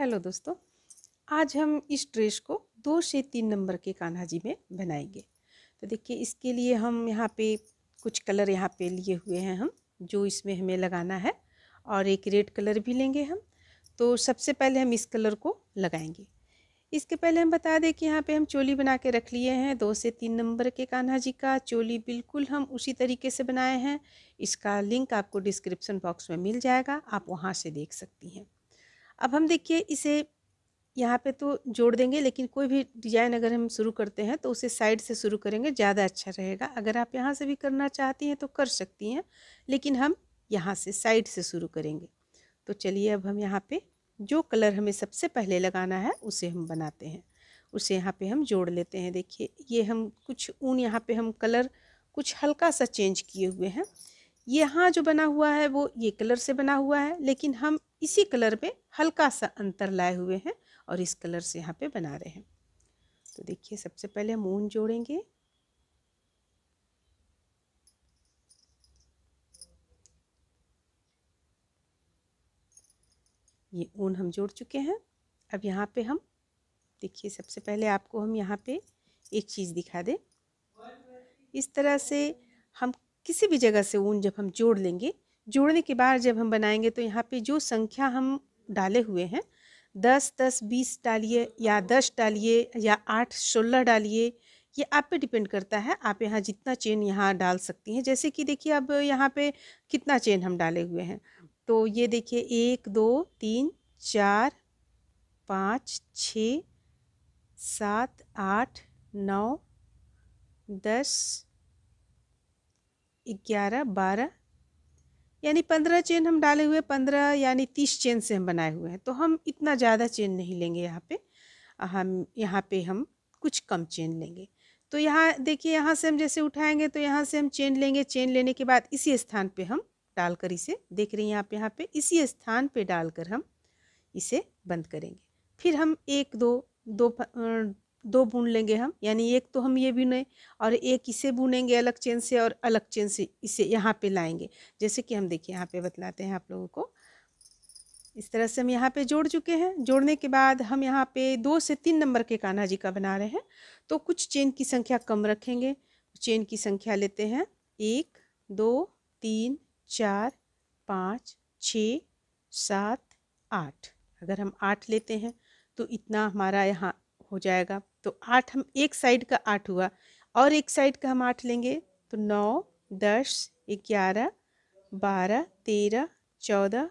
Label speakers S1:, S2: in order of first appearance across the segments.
S1: Hello दोस्तों, आज हम इस ड्रेस को 2 से 3 नंबर के कान्हा जी में बनाएंगे। तो देखिए, इसके लिए हम यहाँ पे कुछ कलर यहाँ पे लिए हुए हैं हम, जो इसमें हमें लगाना है, और एक रेड कलर भी लेंगे हम। तो सबसे पहले हम इस कलर को लगाएंगे। इसके पहले हम बता दें कि यहाँ पे हम चोली बना के रख लिए हैं 2 से 3 नंबर के कान्हा जी का। चोली बिल्कुल हम उसी तरीके से बनाए हैं। इसका लिंक आपको डिस्क्रिप्शन बॉक्स में मिल जाएगा, आप वहाँ से देख सकती हैं। अब हम देखिए इसे यहाँ पे तो जोड़ देंगे, लेकिन कोई भी डिज़ाइन अगर हम शुरू करते हैं तो उसे साइड से शुरू करेंगे, ज़्यादा अच्छा रहेगा। अगर आप यहाँ से भी करना चाहती हैं तो कर सकती हैं, लेकिन हम यहाँ से साइड से शुरू करेंगे। तो चलिए, अब हम यहाँ पे जो कलर हमें सबसे पहले लगाना है उसे हम बनाते हैं, उसे यहाँ पे हम जोड़ लेते हैं। देखिए, ये हम कुछ ऊन यहाँ पे हम कलर कुछ हल्का सा चेंज किए हुए हैं। यहाँ जो बना हुआ है वो ये कलर से बना हुआ है, लेकिन हम इसी कलर में हल्का सा अंतर लाए हुए हैं और इस कलर से यहाँ पे बना रहे हैं। तो देखिए, सबसे पहले हम ऊन जोड़ेंगे। ये ऊन हम जोड़ चुके हैं। अब यहाँ पे हम देखिए, सबसे पहले आपको हम यहाँ पे एक चीज़ दिखा दें। इस तरह से हम किसी भी जगह से ऊन जब हम जोड़ लेंगे, जोड़ने के बाद जब हम बनाएंगे तो यहाँ पे जो संख्या हम डाले हुए हैं, 10-10, 20 डालिए या 10 डालिए या 8-16 डालिए, ये आप पे डिपेंड करता है। आप यहाँ जितना चेन यहाँ डाल सकती हैं। जैसे कि देखिए, अब यहाँ पे कितना चेन हम डाले हुए हैं, तो ये देखिए 1 2 3 4 5 6 7 8 9 10 11 12 यानी 15 चेन हम डाले हुए, 15 यानी 30 चेन से हम बनाए हुए हैं। तो हम इतना ज़्यादा चेन नहीं लेंगे यहाँ पे, हम यहाँ पे हम कुछ कम चेन लेंगे। तो यहाँ देखिए, यहाँ से हम जैसे उठाएंगे तो यहाँ से हम चेन लेंगे। चेन लेने के बाद इसी स्थान पे हम डालकर इसे, देख रही हैं आप यहाँ पे, इसी स्थान पे डालकर हम इसे बंद करेंगे। फिर हम एक दो बुन लेंगे हम, यानी एक तो हम ये बुने और एक इसे बुनेंगे अलग चेन से, और अलग चेन से इसे यहाँ पे लाएंगे। जैसे कि हम देखिए यहाँ पे बतलाते हैं आप लोगों को। इस तरह से हम यहाँ पे जोड़ चुके हैं। जोड़ने के बाद हम यहाँ पे 2 से 3 नंबर के कान्हा जी का बना रहे हैं, तो कुछ चेन की संख्या कम रखेंगे। चेन की संख्या लेते हैं 1 2 3 4 5 6 7 8। अगर हम 8 लेते हैं तो इतना हमारा यहाँ हो जाएगा। तो 8 हम एक साइड का 8 हुआ, और एक साइड का हम 8 लेंगे तो 9 10 11 12 13 14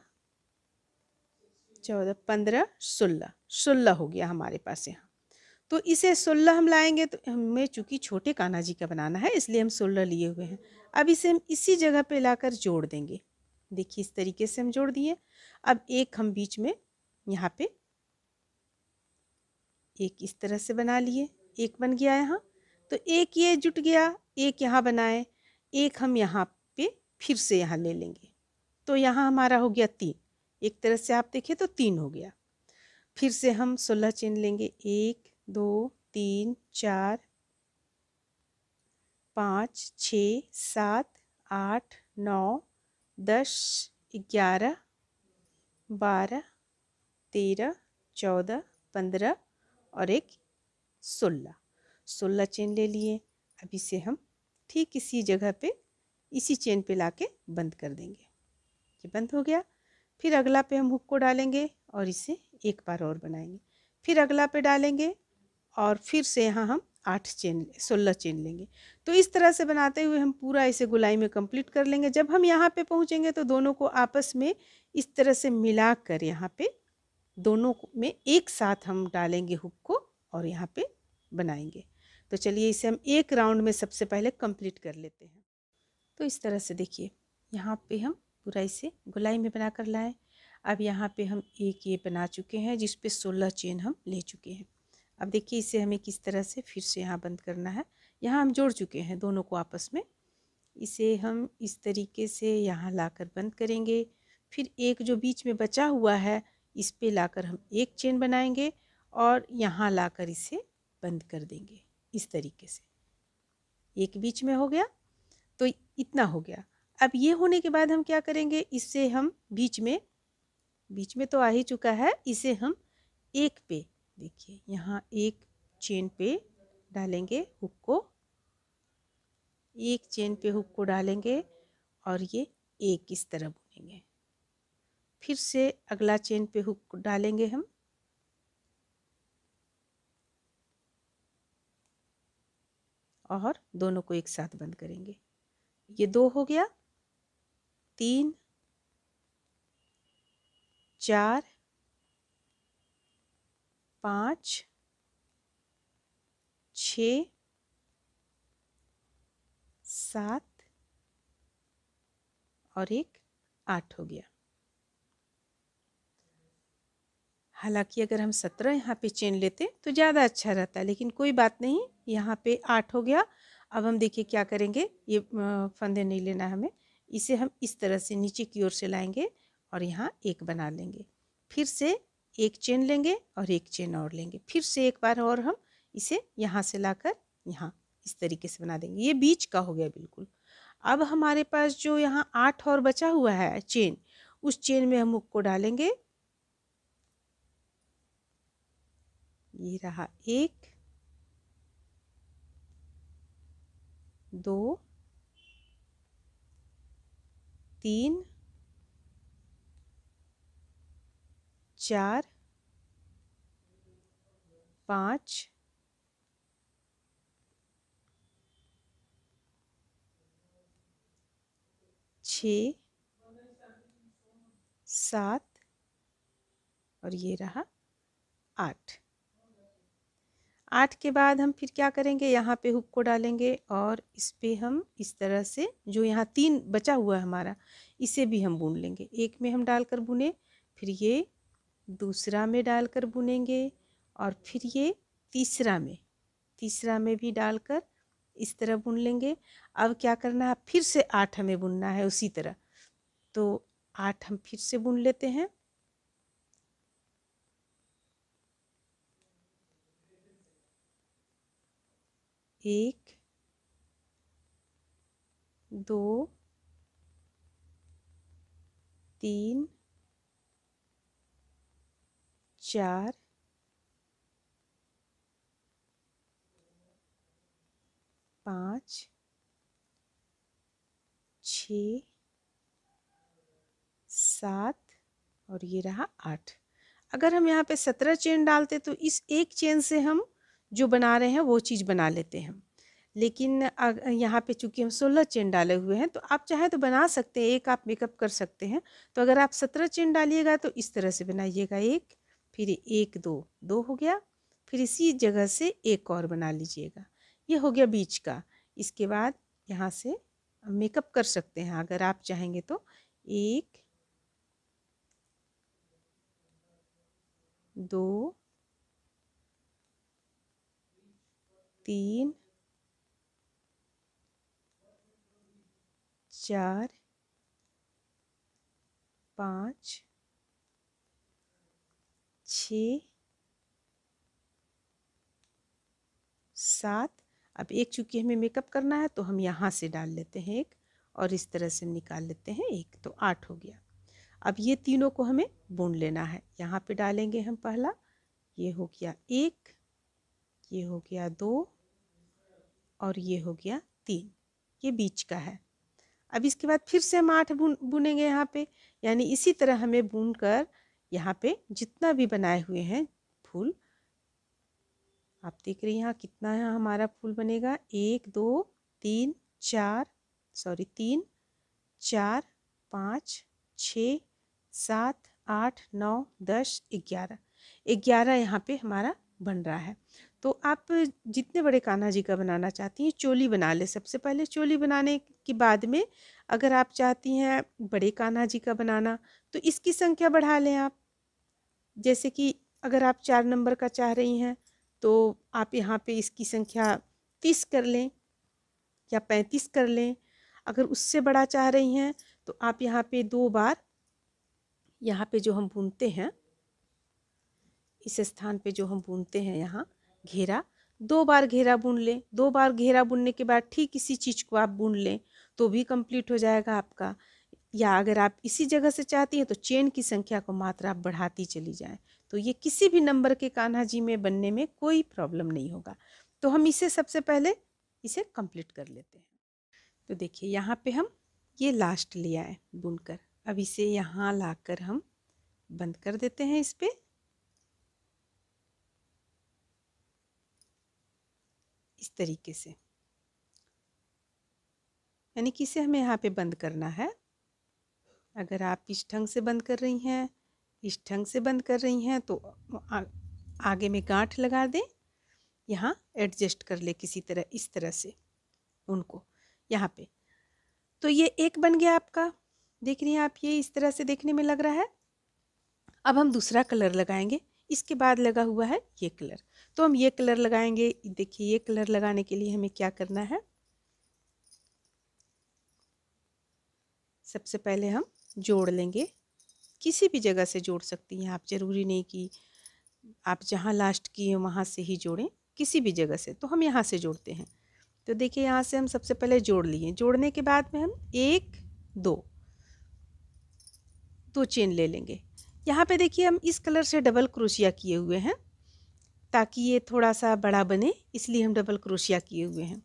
S1: 15 16 हो गया हमारे पास यहाँ। तो इसे 16 हम लाएंगे, तो हमें चूंकि छोटे कान्हा जी का बनाना है इसलिए हम 16 लिए हुए हैं। अब इसे हम इसी जगह पे लाकर जोड़ देंगे। देखिए, इस तरीके से हम जोड़ दिए। अब एक हम बीच में यहाँ पे एक इस तरह से बना लिए, एक बन गया यहाँ। तो एक ये जुट गया, एक यहाँ बनाए, एक हम यहाँ पे फिर से यहाँ ले लेंगे, तो यहाँ हमारा हो गया 3। एक तरह से आप देखें तो 3 हो गया। फिर से हम 16 चेन लेंगे, 1 2 3 4 5 6 7 8 9 10 11 12 13 14 15 और एक 16 चेन ले लिए। अब इसे हम ठीक इसी जगह पे, इसी चेन पे लाके बंद कर देंगे। ये बंद हो गया। फिर अगला पे हम हुक को डालेंगे और इसे एक बार और बनाएंगे। फिर अगला पे डालेंगे और फिर से यहाँ हम 16 चेन लेंगे। तो इस तरह से बनाते हुए हम पूरा इसे गोलाई में कंप्लीट कर लेंगे। जब हम यहाँ पे पहुँचेंगे तो दोनों को आपस में इस तरह से मिलाकर यहाँ पे दोनों में एक साथ हम डालेंगे हुक को और यहाँ पे बनाएंगे। तो चलिए, इसे हम एक राउंड में सबसे पहले कंप्लीट कर लेते हैं। तो इस तरह से देखिए, यहाँ पे हम पूरा इसे गोलाई में बनाकर लाएं। अब यहाँ पे हम एक ये बना चुके हैं जिस पे 16 चेन हम ले चुके हैं। अब देखिए, इसे हमें किस तरह से फिर से यहाँ बंद करना है। यहाँ हम जोड़ चुके हैं दोनों को आपस में, इसे हम इस तरीके से यहाँ लाकर बंद करेंगे। फिर एक जो बीच में बचा हुआ है इस पे लाकर हम एक चेन बनाएंगे और यहाँ लाकर इसे बंद कर देंगे इस तरीके से। एक बीच में हो गया, तो इतना हो गया। अब ये होने के बाद हम क्या करेंगे, इससे हम बीच में तो आ ही चुका है, इसे हम एक पे, देखिए यहाँ एक चेन पे डालेंगे हुक को, एक चेन पे हुक को डालेंगे और ये एक इस तरह बुनेंगे। फिर से अगला चेन पे हुक डालेंगे हम, और दोनों को एक साथ बंद करेंगे। ये 2 हो गया, 3 4 5 6 7 और एक 8 हो गया। हालांकि अगर हम 17 यहाँ पे चेन लेते तो ज़्यादा अच्छा रहता, लेकिन कोई बात नहीं, यहाँ पे 8 हो गया। अब हम देखिए क्या करेंगे, ये फंदे नहीं लेना हमें, इसे हम इस तरह से नीचे की ओर से लाएंगे और यहाँ एक बना लेंगे। फिर से एक चेन लेंगे और एक चेन और लेंगे, फिर से एक बार और हम इसे यहाँ से लाकर यहाँ इस तरीके से बना देंगे। ये बीच का हो गया बिल्कुल। अब हमारे पास जो यहाँ 8 और बचा हुआ है चेन, उस चेन में हम हुक को डालेंगे। ये रहा 1 2 3 4 5 6 7 और ये रहा 8। 8 के बाद हम फिर क्या करेंगे, यहाँ पे हुक को डालेंगे और इस पे हम इस तरह से जो यहाँ 3 बचा हुआ है हमारा, इसे भी हम बुन लेंगे। एक में हम डालकर बुने, फिर ये दूसरा में डालकर बुनेंगे और फिर ये तीसरा में भी डालकर इस तरह बुन लेंगे। अब क्या करना है, फिर से 8 हमें बुनना है उसी तरह, तो 8 हम फिर से बुन लेते हैं। एक 2 3 4 5 6 7 और ये रहा 8। अगर हम यहाँ पे 17 चेन डालते तो इस एक चेन से हम जो बना रहे हैं वो चीज़ बना लेते हैं, लेकिन यहाँ पे चूंकि हम 16 चेन डाले हुए हैं तो आप चाहे तो बना सकते हैं, एक आप मेकअप कर सकते हैं। तो अगर आप 17 चेन डालिएगा तो इस तरह से बनाइएगा, एक फिर 1 2 2 हो गया, फिर इसी जगह से एक और बना लीजिएगा। ये हो गया बीच का। इसके बाद यहाँ से मेकअप कर सकते हैं अगर आप चाहेंगे तो। 1 2 3 4 5 6 7। अब एक चूंकि हमें मेकअप करना है तो हम यहाँ से डाल लेते हैं एक, और इस तरह से निकाल लेते हैं एक, तो 8 हो गया। अब ये तीनों को हमें बुन लेना है। यहाँ पे डालेंगे हम पहला, ये हो गया 1, ये हो गया 2 और ये हो गया 3, ये बीच का है। अब इसके बाद फिर से हम 8 बुनेंगे यहाँ पे, यानी इसी तरह हमें बुन कर यहाँ पे जितना भी बनाए हुए हैं फूल, आप देख रहे हैं यहाँ कितना है हमारा फूल बनेगा, 1 2 3 4 3 4 5 6 7 8 9 10 11 11 यहाँ पे हमारा बन रहा है। तो आप जितने बड़े कान्हा जी का बनाना चाहती हैं चोली बना ले। सबसे पहले चोली बनाने के बाद में अगर आप चाहती हैं बड़े कान्हा जी का बनाना तो इसकी संख्या बढ़ा लें आप। जैसे कि अगर आप 4 नंबर का चाह रही हैं तो आप यहाँ पे इसकी संख्या 30 कर लें या 35 कर लें। अगर उससे बड़ा चाह रही हैं तो आप यहाँ पे 2 बार, यहाँ पे जो हम बुनते हैं इस स्थान पे जो हम बुनते हैं यहाँ घेरा, 2 बार घेरा बुन लें। 2 बार घेरा बुनने के बाद ठीक इसी चीज़ को आप बुन लें तो भी कंप्लीट हो जाएगा आपका। या अगर आप इसी जगह से चाहती हैं तो चेन की संख्या को मात्रा आप बढ़ाती चली जाएं तो ये किसी भी नंबर के कान्हा जी में बनने में कोई प्रॉब्लम नहीं होगा। तो हम इसे सबसे पहले इसे कंप्लीट कर लेते हैं। तो देखिए यहाँ पे हम ये लास्ट लिया है बुनकर, अब इसे यहाँ लाकर हम बंद कर देते हैं इस पे। इस तरीके से, यानी कि इसे हमें यहाँ पे बंद करना है। अगर आप इस ढंग से बंद कर रही हैं, इस ढंग से बंद कर रही हैं तो आगे में गांठ लगा दें, यहाँ एडजस्ट कर ले किसी तरह, इस तरह से उनको यहाँ पे। तो ये एक बन गया आपका, देख रही हैं आप, ये इस तरह से देखने में लग रहा है। अब हम दूसरा कलर लगाएंगे, इसके बाद लगा हुआ है ये कलर, तो हम ये कलर लगाएंगे। देखिए ये कलर लगाने के लिए हमें क्या करना है, सबसे पहले हम जोड़ लेंगे। किसी भी जगह से जोड़ सकती हैं आप, ज़रूरी नहीं कि आप जहाँ लास्ट किए वहाँ से ही जोड़ें, किसी भी जगह से। तो हम यहाँ से जोड़ते हैं। तो देखिए यहाँ से हम सबसे पहले जोड़ लिए, जोड़ने के बाद में हम एक दो चेन ले लेंगे। यहाँ पे देखिए हम इस कलर से डबल क्रोशिया किए हुए हैं ताकि ये थोड़ा सा बड़ा बने, इसलिए हम डबल क्रोशिया किए हुए हैं।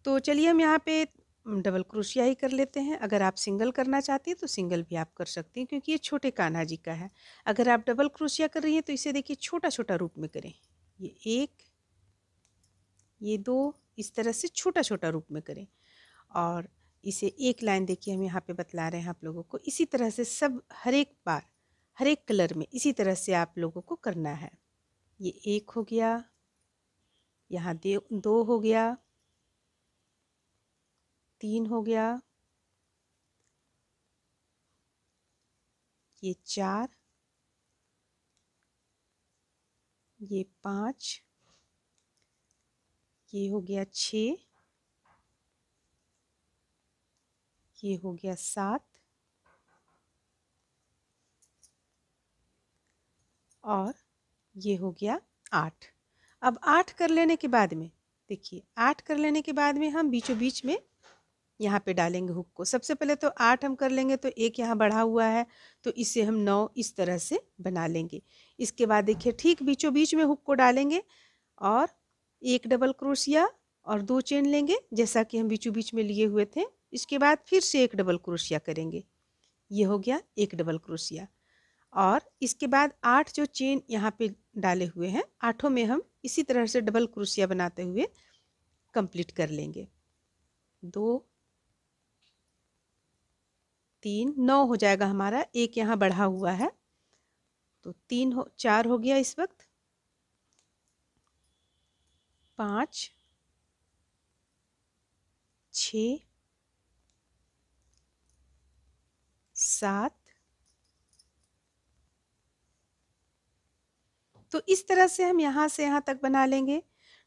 S1: तो चलिए हम यहाँ पे डबल क्रोशिया ही कर लेते हैं। अगर आप सिंगल करना चाहती हैं तो सिंगल भी आप कर सकती हैं, क्योंकि ये छोटे कान्हा जी का है। अगर आप डबल क्रोशिया कर रही हैं तो इसे देखिए छोटा छोटा रूप में करें, ये एक, ये दो, इस तरह से छोटा छोटा रूप में करें। और इसे एक लाइन देखिए हम यहाँ पे बतला रहे हैं आप लोगों को, इसी तरह से सब हर एक बार हर एक कलर में इसी तरह से आप लोगों को करना है। ये एक हो गया, यहाँ दो हो गया, तीन हो गया, ये चार, ये पाँच, ये हो गया छः, ये हो गया सात, और ये हो गया आठ। अब आठ कर लेने के बाद में देखिए, आठ कर लेने के बाद में हम बीचों बीच में यहाँ पे डालेंगे हुक को। सबसे पहले तो आठ हम कर लेंगे, तो एक यहाँ बढ़ा हुआ है तो इसे हम 9 इस तरह से बना लेंगे। इसके बाद देखिए ठीक बीचों बीच में हुक को डालेंगे और एक डबल क्रोशिया और 2 चेन लेंगे, जैसा कि हम बीचों बीच में लिए हुए थे। इसके बाद फिर से एक डबल क्रोशिया करेंगे, ये हो गया एक डबल क्रोशिया। और इसके बाद 8 जो चेन यहाँ पे डाले हुए हैं, आठों में हम इसी तरह से डबल क्रोशिया बनाते हुए कंप्लीट कर लेंगे। 2 3 9 हो जाएगा हमारा, एक यहाँ बढ़ा हुआ है तो 4 हो गया इस वक्त, 5 6 7। तो इस तरह से हम यहाँ से यहाँ तक बना लेंगे,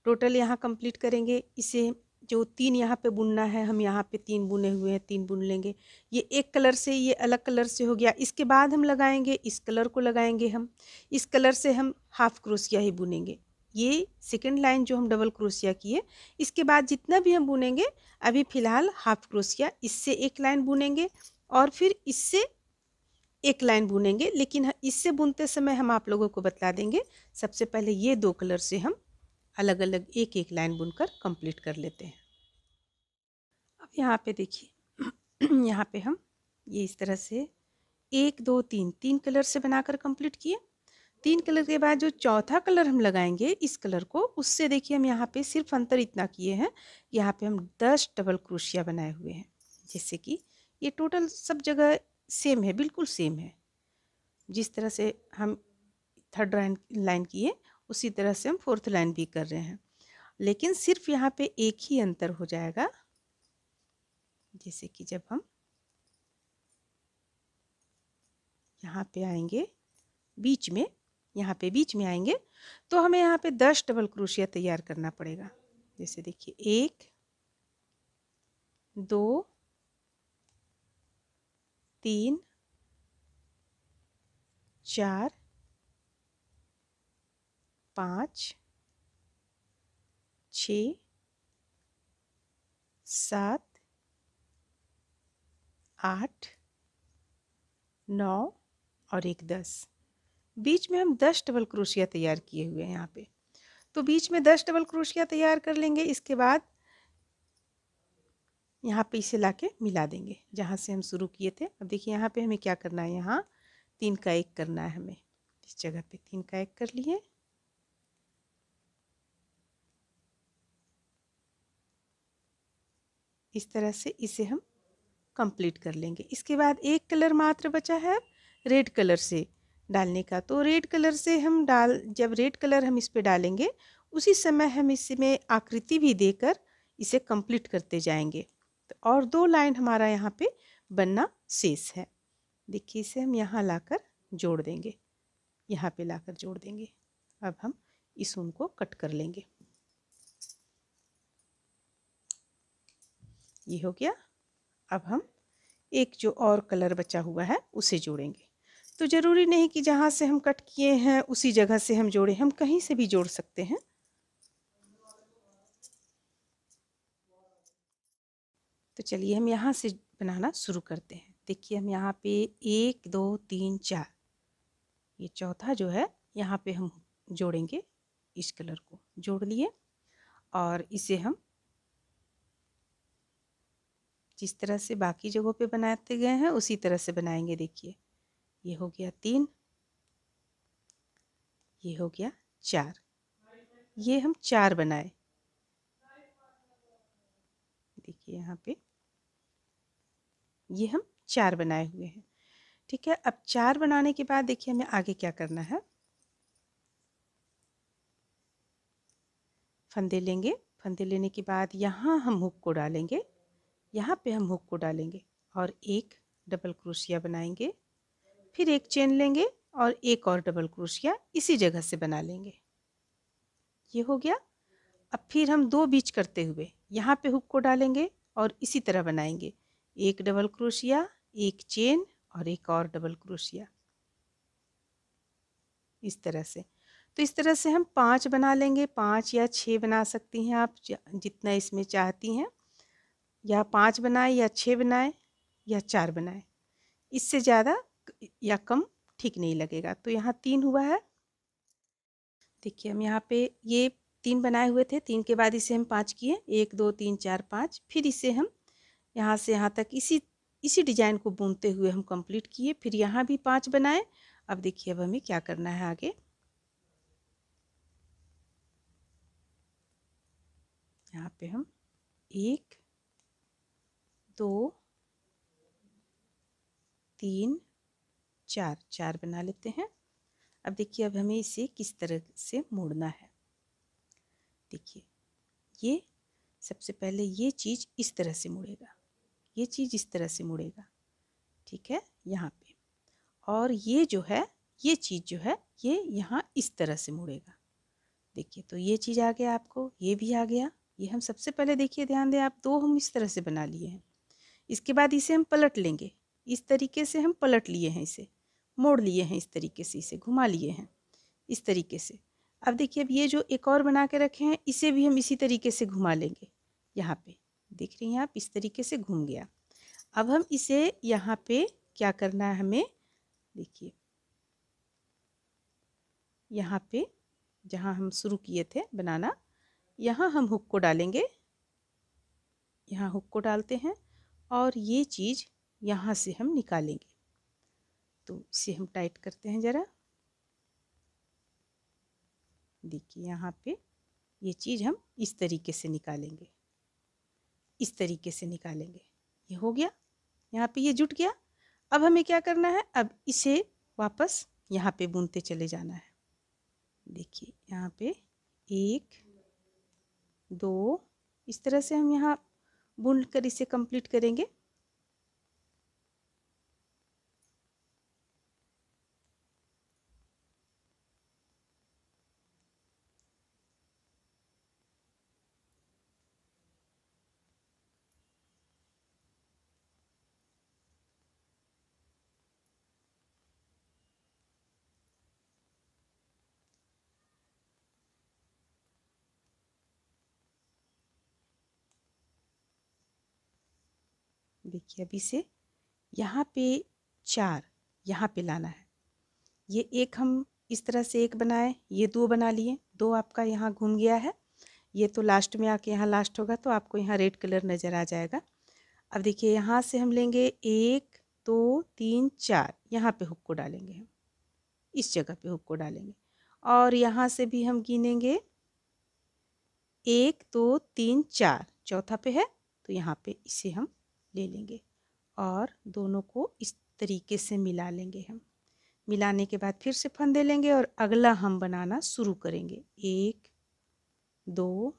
S1: टोटल यहाँ कंप्लीट करेंगे। इसे जो 3 यहाँ पे बुनना है, हम यहाँ पे 3 बुने हुए हैं, 3 बुन लेंगे। ये एक कलर से, ये अलग कलर से हो गया। इसके बाद हम लगाएंगे, इस कलर को लगाएंगे हम, इस कलर से हम हाफ क्रोशिया ही बुनेंगे। ये सेकंड लाइन जो हम डबल क्रोशिया किए, इसके बाद जितना भी हम बुनेंगे, अभी फ़िलहाल हाफ क्रोशिया, इससे एक लाइन बुनेंगे और फिर इससे एक लाइन बुनेंगे। लेकिन इससे बुनते समय हम आप लोगों को बता देंगे, सबसे पहले ये 2 कलर से हम अलग अलग एक एक लाइन बुनकर कंप्लीट कर लेते हैं। अब यहाँ पे देखिए यहाँ पे हम ये इस तरह से 1 2 3 कलर से बनाकर कंप्लीट किए। 3 कलर के बाद जो चौथा कलर हम लगाएंगे इस कलर को, उससे देखिए हम यहाँ पे सिर्फ अंतर इतना किए हैं, यहाँ पे हम 10 डबल क्रोशिया बनाए हुए हैं। जैसे कि ये टोटल सब जगह सेम है, बिल्कुल सेम है। जिस तरह से हम थर्ड लाइन किए उसी तरह से हम फोर्थ लाइन भी कर रहे हैं, लेकिन सिर्फ यहाँ पे एक ही अंतर हो जाएगा। जैसे कि जब हम यहाँ पे आएंगे बीच में, यहाँ पे बीच में आएंगे तो हमें यहाँ पे 10 डबल क्रोशिया तैयार करना पड़ेगा। जैसे देखिए 1 2 3 4 5 6 7 8 9 और एक 10। बीच में हम 10 डबल क्रोशिया तैयार किए हुए हैं यहाँ पे। तो बीच में 10 डबल क्रोशिया तैयार कर लेंगे। इसके बाद यहाँ पे इसे लाके मिला देंगे जहाँ से हम शुरू किए थे। अब देखिए यहाँ पे हमें क्या करना है, यहाँ 3 का 1 करना है हमें। इस जगह पे 3 का 1 कर लिए। इस तरह से इसे हम कंप्लीट कर लेंगे। इसके बाद एक कलर मात्र बचा है रेड कलर से डालने का। तो रेड कलर से हम जब रेड कलर हम इस पे डालेंगे उसी समय हम इसमें आकृति भी देकर इसे कंप्लीट करते जाएंगे। तो और 2 लाइन हमारा यहाँ पे बनना शेष है। देखिए इसे हम यहाँ लाकर जोड़ देंगे, यहाँ पे लाकर जोड़ देंगे। अब हम इस ऊन को कट कर लेंगे। ये हो गया। अब हम एक जो और कलर बचा हुआ है उसे जोड़ेंगे। तो ज़रूरी नहीं कि जहाँ से हम कट किए हैं उसी जगह से हम जोड़ें, हम कहीं से भी जोड़ सकते हैं। तो चलिए हम यहाँ से बनाना शुरू करते हैं। देखिए हम यहाँ पे 1 2 3 4, ये चौथा जो है यहाँ पे हम जोड़ेंगे। इस कलर को जोड़ लिए और इसे हम जिस तरह से बाकी जगहों पे बनाते गए हैं उसी तरह से बनाएंगे। देखिए ये हो गया 3, ये हो गया 4, ये हम 4 बनाए। देखिए यहाँ पे ये हम 4 बनाए हुए हैं। ठीक है, अब 4 बनाने के बाद देखिए हमें आगे क्या करना है। फंदे लेंगे, फंदे लेने के बाद यहाँ हम हुक को डालेंगे, यहाँ पे हम हुक को डालेंगे और एक डबल क्रोशिया बनाएंगे। फिर एक चेन लेंगे और एक और डबल क्रोशिया इसी जगह से बना लेंगे। ये हो गया। अब फिर हम 2 बीच करते हुए यहाँ पे हुक को डालेंगे और इसी तरह बनाएंगे। एक डबल क्रोशिया, एक चेन और एक और डबल क्रोशिया, इस तरह से। तो इस तरह से हम 5 बना लेंगे। 5 या 6 बना सकती हैं आप, जितना इसमें चाहती हैं। या 5 बनाए या 6 बनाए या 4 बनाए, इससे ज़्यादा या कम ठीक नहीं लगेगा। तो यहाँ 3 हुआ है। देखिए हम यहाँ पे ये 3 बनाए हुए थे, 3 के बाद इसे हम 5 किए, 1 2 3 4 5। फिर इसे हम यहाँ से यहाँ तक इसी डिजाइन को बुनते हुए हम कंप्लीट किए। फिर यहाँ भी 5 बनाए। अब देखिए अब हमें क्या करना है आगे। यहाँ पे हम 1 2 3 4 4 बना लेते हैं। अब देखिए अब हमें इसे किस तरह से मोड़ना है। देखिए ये सबसे पहले ये चीज़ इस तरह से मुड़ेगा, ये चीज़ इस तरह से मुड़ेगा। ठीक है, यहाँ पे। और ये जो है, ये चीज़ जो है ये यहाँ इस तरह से मुड़ेगा। देखिए तो ये चीज़ आ गया आपको, ये भी आ गया। ये हम सबसे पहले देखिए ध्यान दें आप, 2 हम इस तरह से बना लिए हैं। इसके बाद इसे हम पलट लेंगे। इस तरीके से हम पलट लिए हैं, इसे मोड़ लिए हैं, इस तरीके से इसे घुमा लिए हैं, इस तरीके से। अब देखिए अब ये जो एक और बना के रखे हैं इसे भी हम इसी तरीके से घुमा लेंगे। यहाँ पे देख रही हैं आप, इस तरीके से घूम गया। अब हम इसे यहाँ पे क्या करना है हमें, देखिए यहाँ पे जहाँ हम शुरू किए थे बनाना, यहाँ हम हुक को डालेंगे, यहाँ हुक को डालते हैं और ये चीज़ यहाँ से हम निकालेंगे। तो इसे हम टाइट करते हैं ज़रा। देखिए यहाँ पे ये चीज़ हम इस तरीके से निकालेंगे, इस तरीके से निकालेंगे। ये हो गया, यहाँ पे ये जुट गया। अब हमें क्या करना है, अब इसे वापस यहाँ पे बुनते चले जाना है। देखिए यहाँ पे 1 2, इस तरह से हम यहाँ बुन कर इसे कंप्लीट करेंगे। देखिए अभी से यहाँ पे 4 यहाँ पे लाना है, ये एक हम इस तरह से एक बनाए, ये 2 बना लिए, 2 आपका यहाँ घूम गया है। ये तो लास्ट में आके यहाँ लास्ट होगा तो आपको यहाँ रेड कलर नज़र आ जाएगा। अब देखिए यहाँ से हम लेंगे 1 2 3 4, यहाँ पे हुक को डालेंगे हम, इस जगह पे हुक को डालेंगे और यहाँ से भी हम गिनेंगे 1 2 3 4, चौथा पे है तो यहाँ पे इसे हम ले लेंगे और दोनों को इस तरीके से मिला लेंगे हम। मिलाने के बाद फिर से फंदे लेंगे और अगला हम बनाना शुरू करेंगे। 1 2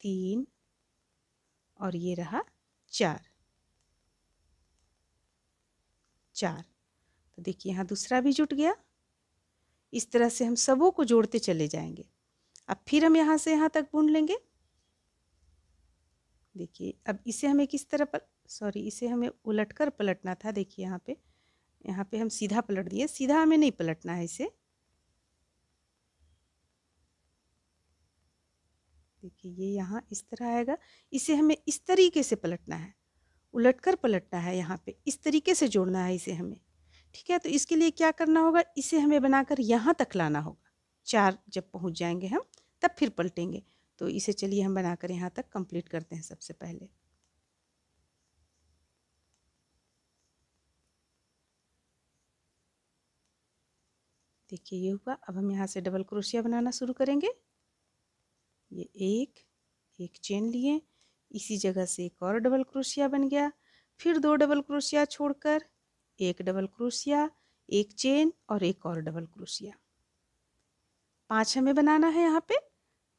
S1: 3 और ये रहा 4 4। तो देखिए यहाँ दूसरा भी जुट गया। इस तरह से हम सबों को जोड़ते चले जाएंगे। अब फिर हम यहाँ से यहाँ तक बुन लेंगे। देखिए अब इसे हमें किस तरह इसे हमें उलटकर पलटना था। देखिए यहाँ पे हम सीधा पलट दिए, सीधा हमें नहीं पलटना है इसे। देखिए ये यहाँ इस तरह आएगा, इसे हमें इस तरीके से पलटना है, उलटकर पलटना है, यहाँ पे इस तरीके से जोड़ना है इसे हमें। ठीक है, तो इसके लिए क्या करना होगा, इसे हमें बनाकर यहाँ तक लाना होगा। 4 जब पहुँच जाएंगे हम तब फिर पलटेंगे। तो इसे चलिए हम बनाकर यहाँ तक कंप्लीट करते हैं। सबसे पहले देखिए ये हुआ। अब हम यहाँ से डबल क्रोशिया बनाना शुरू करेंगे। ये एक चेन लिए, इसी जगह से एक और डबल क्रोशिया बन गया, फिर 2 डबल क्रोशिया छोड़कर एक डबल क्रोशिया, एक चेन और एक और डबल क्रोशिया। 5 हमें बनाना है यहाँ पे।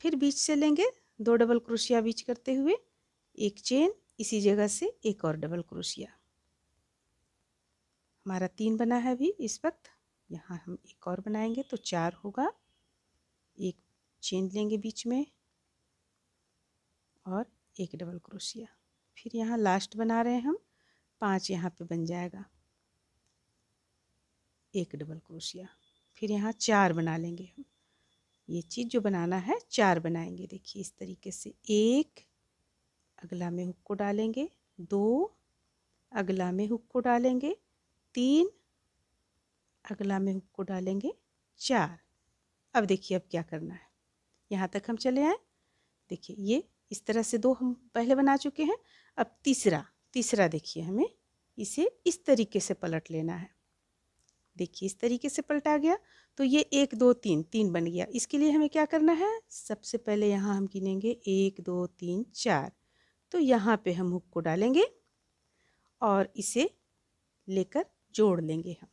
S1: फिर बीच से लेंगे 2 डबल क्रोशिया बीच करते हुए, एक चेन, इसी जगह से एक और डबल क्रोशिया। हमारा 3 बना है अभी इस वक्त। यहाँ हम एक और बनाएंगे तो 4 होगा। एक चेन लेंगे बीच में और एक डबल क्रोशिया। फिर यहाँ लास्ट बना रहे हैं हम, 5 यहाँ पे बन जाएगा, एक डबल क्रोशिया। फिर यहाँ 4 बना लेंगे हम। ये चीज़ जो बनाना है 4 बनाएंगे। देखिए इस तरीके से, 1 अगला में हुक को डालेंगे, 2 अगला में हुक को डालेंगे, 3 अगला में हुक को डालेंगे, 4। अब देखिए अब क्या करना है, यहाँ तक हम चले आए। देखिए ये इस तरह से 2 हम पहले बना चुके हैं। अब तीसरा देखिए हमें इसे इस तरीके से पलट लेना है। देखिए इस तरीके से पलटा गया तो ये 1 2 3 3 बन गया। इसके लिए हमें क्या करना है, सबसे पहले यहाँ हम गिनेंगे 1 2 3 4। तो यहाँ पे हम हुक को डालेंगे और इसे लेकर जोड़ लेंगे हम।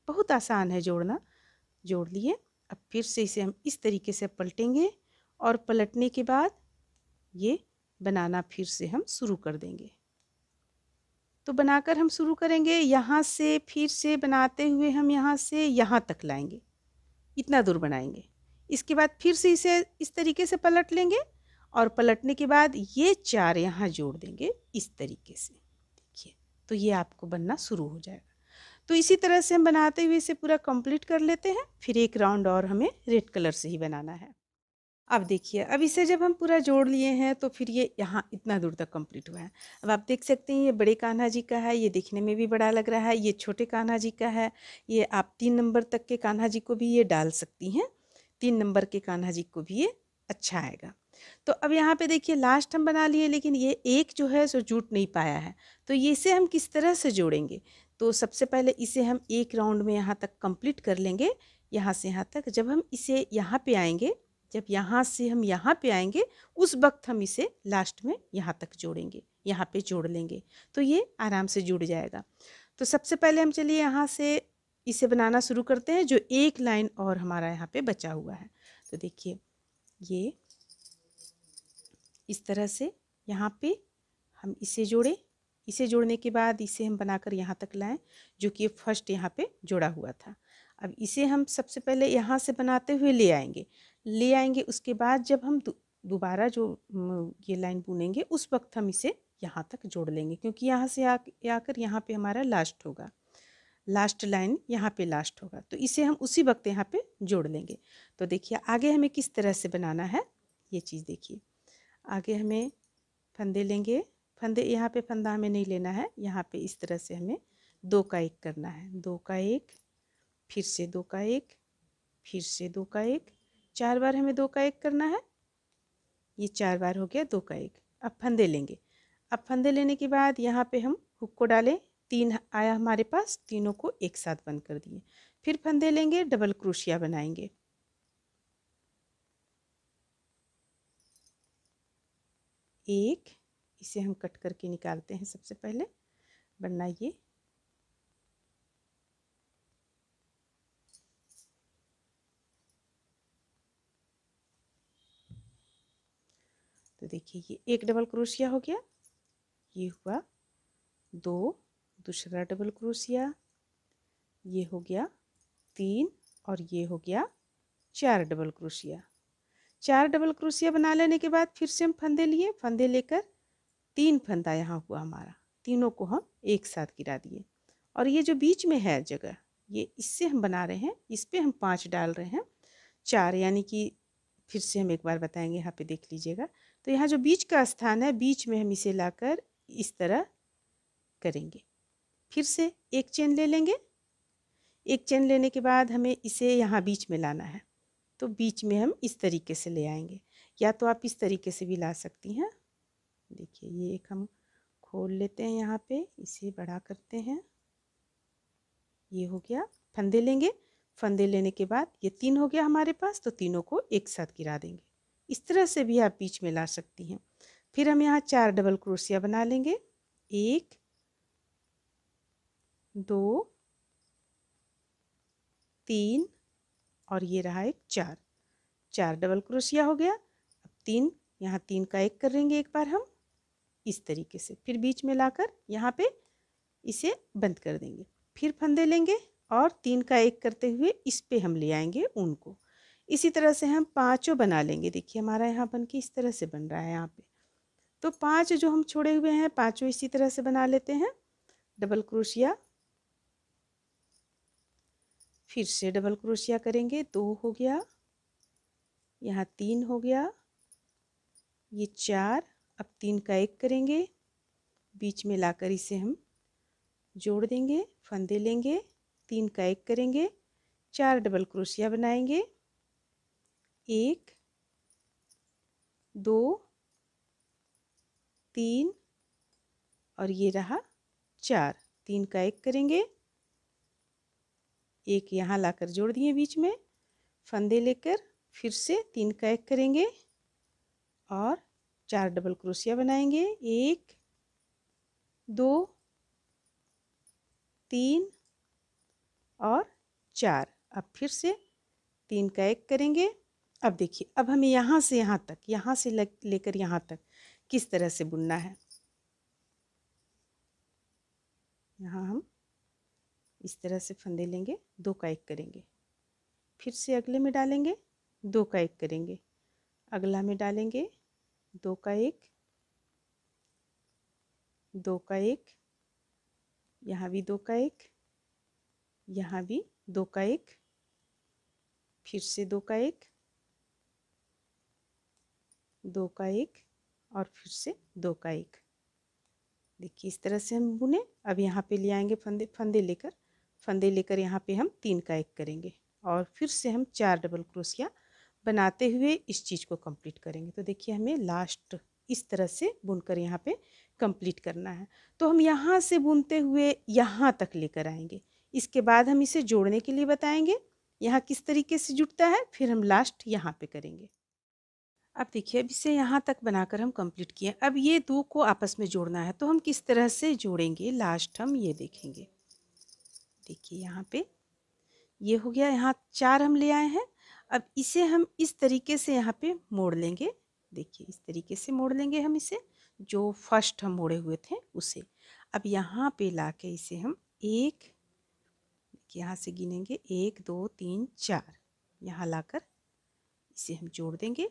S1: बहुत आसान है जोड़ना। जोड़ लिए। अब फिर से इसे हम इस तरीके से पलटेंगे और पलटने के बाद ये बनाना फिर से हम शुरू कर देंगे। तो बनाकर हम शुरू करेंगे, यहाँ से फिर से बनाते हुए हम यहाँ से यहाँ तक लाएंगे, इतना दूर बनाएंगे। इसके बाद फिर से इसे इस तरीके से पलट लेंगे और पलटने के बाद ये 4 यहाँ जोड़ देंगे इस तरीके से। देखिए तो ये आपको बनना शुरू हो जाएगा। तो इसी तरह से हम बनाते हुए इसे पूरा कंप्लीट कर लेते हैं। फिर एक राउंड और हमें रेड कलर से ही बनाना है। अब देखिए, अब इसे जब हम पूरा जोड़ लिए हैं तो फिर ये यहाँ इतना दूर तक कंप्लीट हुआ है। अब आप देख सकते हैं ये बड़े कान्हा जी का है, ये दिखने में भी बड़ा लग रहा है। ये छोटे कान्हा जी का है। ये आप 3 नंबर तक के कान्हा जी को भी ये डाल सकती हैं। 3 नंबर के कान्हा जी को भी ये अच्छा आएगा। तो अब यहाँ पे देखिए लास्ट हम बना लिए, लेकिन ये एक जो है सो जुट नहीं पाया है। तो ये इसे हम किस तरह से जोड़ेंगे, तो सबसे पहले इसे हम एक राउंड में यहाँ तक कंप्लीट कर लेंगे, यहाँ से यहाँ तक। जब हम इसे यहाँ पे आएंगे, जब यहाँ से हम यहाँ पे आएंगे, उस वक्त हम इसे लास्ट में यहाँ तक जोड़ेंगे, यहाँ पे जोड़ लेंगे तो ये आराम से जुड़ जाएगा। तो सबसे पहले हम चलिए यहाँ से इसे बनाना शुरू करते हैं, जो एक लाइन और हमारा यहाँ पे बचा हुआ है। तो देखिए ये इस तरह से यहाँ पे हम इसे जोड़े, इसे जोड़ने के बाद इसे हम बनाकर यहाँ तक लाएं, जो कि फर्स्ट यहाँ पे जोड़ा हुआ था। अब इसे हम सबसे पहले यहाँ से बनाते हुए ले आएंगे। उसके बाद जब हम दोबारा जो ये लाइन बुनेंगे, उस वक्त हम इसे यहाँ तक जोड़ लेंगे, क्योंकि यहाँ से आकर यहाँ पे हमारा लास्ट होगा, लास्ट लाइन यहाँ पे लास्ट होगा। तो इसे हम उसी वक्त यहाँ पे जोड़ लेंगे। तो देखिए आगे हमें किस तरह से बनाना है ये चीज़ देखिए। आगे हमें फंदे लेंगे, फंदे यहाँ पे फंदा हमें नहीं लेना है, यहाँ पे इस तरह से हमें दो का एक करना है, दो का एक, फिर से दो का एक, फिर से दो का एक, 4 बार हमें दो का एक करना है। ये 4 बार हो गया दो का एक। अब फंदे लेंगे। अब फंदे लेने के बाद यहाँ पे हम हुक को डालें, 3 आया हमारे पास, तीनों को एक साथ बंद कर दिए। फिर फंदे लेंगे, डबल क्रोशिया बनाएंगे। एक, इसे हम कट करके निकालते हैं सबसे पहले, वरना ये तो देखिए ये एक डबल क्रोशिया हो गया, ये हुआ दो, दूसरा डबल क्रोशिया, ये हो गया 3 और ये हो गया 4 डबल क्रोशिया। 4 डबल क्रोशिया बना लेने के बाद फिर से हम फंदे लिए, फंदे लेकर 3 फंदा यहाँ हुआ हमारा, तीनों को हम एक साथ गिरा दिए। और ये जो बीच में है जगह, ये इससे हम बना रहे हैं, इस पे हम 5 डाल रहे हैं, 4 यानी कि फिर से हम एक बार बताएंगे, यहाँ पे देख लीजिएगा। तो यहाँ जो बीच का स्थान है, बीच में हम इसे लाकर इस तरह करेंगे। फिर से एक चेन ले लेंगे। एक चेन लेने के बाद हमें इसे यहाँ बीच में लाना है, तो बीच में हम इस तरीके से ले आएंगे, या तो आप इस तरीके से भी ला सकती हैं। देखिए ये एक हम खोल लेते हैं, यहाँ पे इसे बड़ा करते हैं, ये हो गया। फंदे लेंगे, फंदे लेने के बाद ये 3 हो गया हमारे पास, तो तीनों को एक साथ गिरा देंगे। इस तरह से भी आप बीच में ला सकती हैं। फिर हम यहाँ 4 डबल क्रोशिया बना लेंगे, 1 2 3 और ये रहा एक 4, 4 डबल क्रोशिया हो गया। अब 3, यहाँ 3 का एक करेंगे एक बार हम इस तरीके से, फिर बीच में लाकर यहाँ पे इसे बंद कर देंगे। फिर फंदे लेंगे और 3 का एक करते हुए इस पे हम ले आएंगे ऊन को। इसी तरह से हम पाँचों बना लेंगे। देखिए हमारा यहाँ बन के इस तरह से बन रहा है यहाँ पे। तो 5 जो हम छोड़े हुए हैं, पाँचों इसी तरह से बना लेते हैं। डबल क्रोशिया, फिर से डबल क्रोशिया करेंगे, 2 हो गया, यहाँ 3 हो गया, ये 4। अब 3 का एक करेंगे, बीच में लाकर इसे हम जोड़ देंगे, फंदे लेंगे, 3 का एक करेंगे, 4 डबल क्रोशिया बनाएंगे, 1 2 3 और ये रहा 4। 3 का एक करेंगे, एक यहाँ लाकर जोड़ दिए बीच में, फंदे लेकर फिर से 3 का एक करेंगे और 4 डबल क्रोशिया बनाएंगे, 1 2 3 और 4। अब फिर से 3 का एक करेंगे। अब देखिए, अब हमें यहाँ से यहाँ तक, यहाँ से लेकर यहाँ तक किस तरह से बुनना है। यहाँ हम इस तरह से फंदे लेंगे, 2 का एक करेंगे, फिर से अगले में डालेंगे, 2 का एक करेंगे, अगला में डालेंगे, 2 का एक, 2 का एक, यहाँ भी 2 का एक, यहाँ भी 2 का एक, फिर से 2 का एक, 2 का एक और फिर से 2 का एक। देखिए इस तरह से हम बुने। अब यहाँ पे ले आएंगे फंदे लेकर यहाँ पे हम 3 का एक करेंगे और फिर से हम 4 डबल क्रोशिया बनाते हुए इस चीज़ को कंप्लीट करेंगे। तो देखिए हमें लास्ट इस तरह से बुनकर यहाँ पे कंप्लीट करना है। तो हम यहाँ से बुनते हुए यहाँ तक लेकर आएंगे। इसके बाद हम इसे जोड़ने के लिए बताएंगे, यहाँ किस तरीके से जुड़ता है, फिर हम लास्ट यहाँ पे करेंगे। अब देखिए, अब इसे यहाँ तक बनाकर हम कंप्लीट किए। अब ये 2 को आपस में जोड़ना है, तो हम किस तरह से जोड़ेंगे लास्ट हम ये देखेंगे। देखिए यहाँ पे ये हो गया, यहाँ 4 हम ले आए हैं। अब इसे हम इस तरीके से यहाँ पे मोड़ लेंगे। देखिए इस तरीके से मोड़ लेंगे हम इसे, जो फर्स्ट हम मोड़े हुए थे उसे। अब यहाँ पे लाके इसे हम एक, यहाँ से गिनेंगे 1 2 3 4, यहाँ लाकर इसे हम जोड़ देंगे।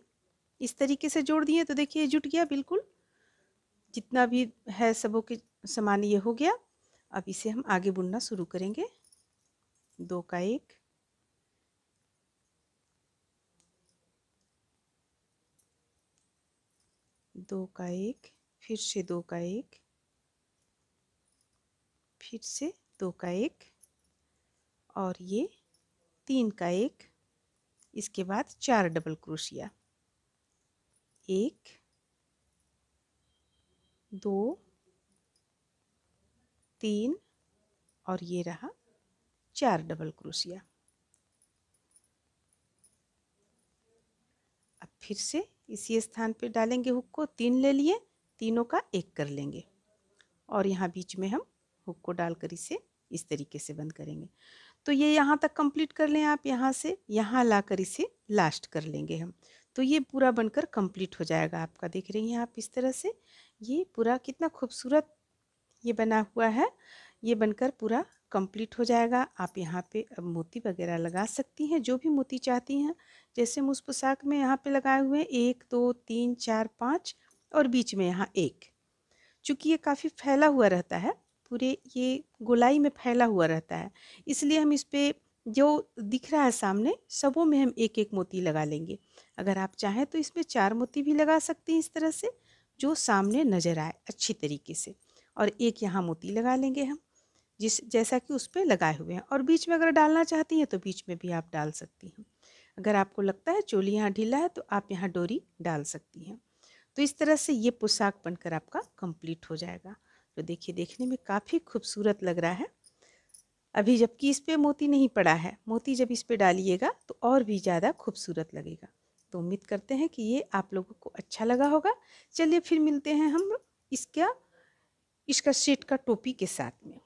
S1: इस तरीके से जोड़ दिए तो देखिए जुट गया बिल्कुल, जितना भी है सबों के समान ये हो गया। अब इसे हम आगे बुनना शुरू करेंगे। 2 का एक, 2 का एक, फिर से 2 का एक, फिर से 2 का एक और ये 3 का एक, इसके बाद 4 डबल क्रोशिया, 1 2 3 और ये रहा 4 डबल क्रोशिया। अब फिर से इसी स्थान पे डालेंगे हुक को, 3 ले लिए, तीनों का एक कर लेंगे और यहाँ बीच में हम हुक को डालकर इसे इस तरीके से बंद करेंगे। तो ये यहाँ तक कंप्लीट कर लें आप, यहाँ से यहाँ लाकर इसे लास्ट कर लेंगे हम, तो ये पूरा बनकर कंप्लीट हो जाएगा आपका। देख रही हैं आप इस तरह से ये पूरा कितना खूबसूरत ये बना हुआ है, ये बनकर पूरा कंप्लीट हो जाएगा। आप यहाँ पे अब मोती वगैरह लगा सकती हैं, जो भी मोती चाहती हैं। जैसे हम उस पोशाक में यहाँ पे लगाए हुए हैं 1 2 3 4 5 और बीच में यहाँ 1। चूँकि ये काफ़ी फैला हुआ रहता है, पूरे ये गोलाई में फैला हुआ रहता है, इसलिए हम इस पे जो दिख रहा है सामने सबों में हम एक एक मोती लगा लेंगे। अगर आप चाहें तो इसमें 4 मोती भी लगा सकती हैं इस तरह से, जो सामने नज़र आए अच्छी तरीके से, और एक यहाँ मोती लगा लेंगे हम जैसा कि उस पे लगाए हुए हैं। और बीच में अगर डालना चाहती हैं तो बीच में भी आप डाल सकती हैं। अगर आपको लगता है चोली यहाँ ढीला है तो आप यहाँ डोरी डाल सकती हैं। तो इस तरह से ये पोशाक बनकर आपका कंप्लीट हो जाएगा। तो देखिए देखने में काफ़ी खूबसूरत लग रहा है। अभी जबकि इस पे मोती नहीं पड़ा है, मोती जब इस पे डालिएगा तो और भी ज़्यादा खूबसूरत लगेगा। तो उम्मीद करते हैं कि ये आप लोगों को अच्छा लगा होगा। चलिए फिर मिलते हैं हम इसका सेट का टोपी के साथ में।